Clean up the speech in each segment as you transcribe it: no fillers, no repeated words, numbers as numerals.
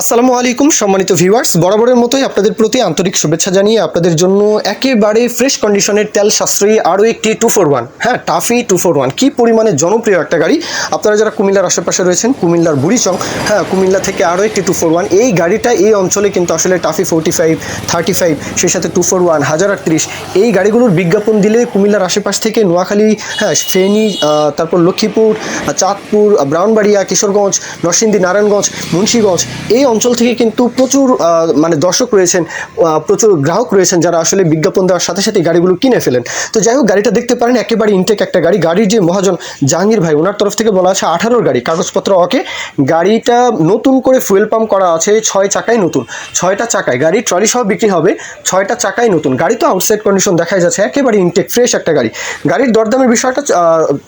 আসসালামু আলাইকুম সম্মানিত ভিউয়ার্স, বরাবরের মতোই আপনাদের প্রতি আন্তরিক শুভেচ্ছা জানিয়ে আপনাদের জন্য একেবারে ফ্রেশ কন্ডিশনের তেল সাশ্রয়ী আরও একটি 241, হ্যাঁ টাফি 241 কি পরিমাণে জনপ্রিয় একটা গাড়ি। আপনারা যারা কুমিল্লার আশেপাশে রয়েছেন, কুমিল্লার বুড়িচং, হ্যাঁ কুমিল্লা থেকে আরও একটি 241, এই গাড়িটা এই অঞ্চলে কিন্তু আসলে টাফি 45, 35, সেই সাথে 241, 1038 এই গাড়িগুলোর বিজ্ঞাপন দিলে কুমিল্লার আশেপাশ থেকে নোয়াখালী, হ্যাঁ ফেনী, তারপর লক্ষ্মীপুর, চাঁদপুর, ব্রাহ্মণবাড়িয়া, কিশোরগঞ্জ, নরসিংদী, নারায়ণগঞ্জ, মুন্সিগঞ্জ এই অঞ্চল থেকে কিন্তু প্রচুর মানে দর্শক রয়েছেন, প্রচুর গ্রাহক রয়েছেন যারা আসলে বিজ্ঞাপন দেওয়ার সাথে সাথে গাড়িগুলো কিনে ফেলেন। তো যাই হোক, গাড়িটা দেখতে পারেন একেবারে ইনটেক একটা গাড়ি। গাড়ির যে মহাজন জাহাঙ্গীর ভাই, ওনার তরফ থেকে বলা আছে 18 গাড়ি, কাগজপত্র ওকে। গাড়িটা নতুন করে ফুয়েল পাম্প করা আছে, 6 চাকায় নতুন, 6টা চাকায় গাড়ি, ট্রলি সহ বিক্রি হবে, 6টা চাকায় নতুন। গাড়ি তো আউটসাইড কন্ডিশন দেখা যাচ্ছে, একেবারে ইনটেক ফ্রেশ একটা গাড়ি। গাড়ির দরদামের বিষয়টা,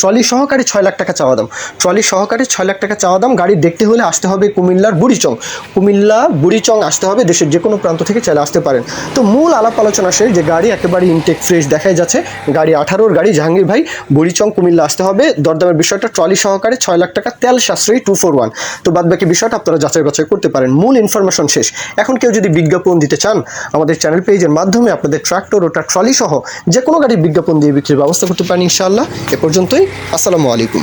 ট্রলি সহকারে 6 লাখ টাকা চাওয়া দাম, ট্রলি সহকারে 6 লাখ টাকা চাওয়া দাম। গাড়ি দেখতে হলে আসতে হবে কুমিল্লার বুড়িচং, কুমিল্লা বুড়িচং আসতে হবে, দেশের যে কোনো প্রান্ত থেকে চাইলে আসতে পারেন। তো মূল আলাপ আলোচনা শেষ, যে গাড়ি একেবারে ইনটেক ফ্রেশ দেখাই যাচ্ছে, গাড়ি 18 গাড়ি, জাহাঙ্গীর ভাই বুড়িচং কুমিল্লা আসতে হবে। দরদামের বিষয়টা ট্রলি সহকারে 6 লাখ টাকা, তেল সাশ্রয়ী 241। তো বাদবাকি বিষয়টা আপনারা যাচাই বাছাই করতে পারেন। মূল ইনফরমেশন শেষ। এখন কেউ যদি বিজ্ঞাপন দিতে চান, আমাদের চ্যানেল পেজের মাধ্যমে আপনাদের ট্রাক্টর ওটা ট্রলি সহ যে কোনো গাড়ির বিজ্ঞাপন দিয়ে বিক্রির ব্যবস্থা করতে পারেন ইনশাআল্লাহ। এ পর্যন্তই, আসসালামু আলাইকুম।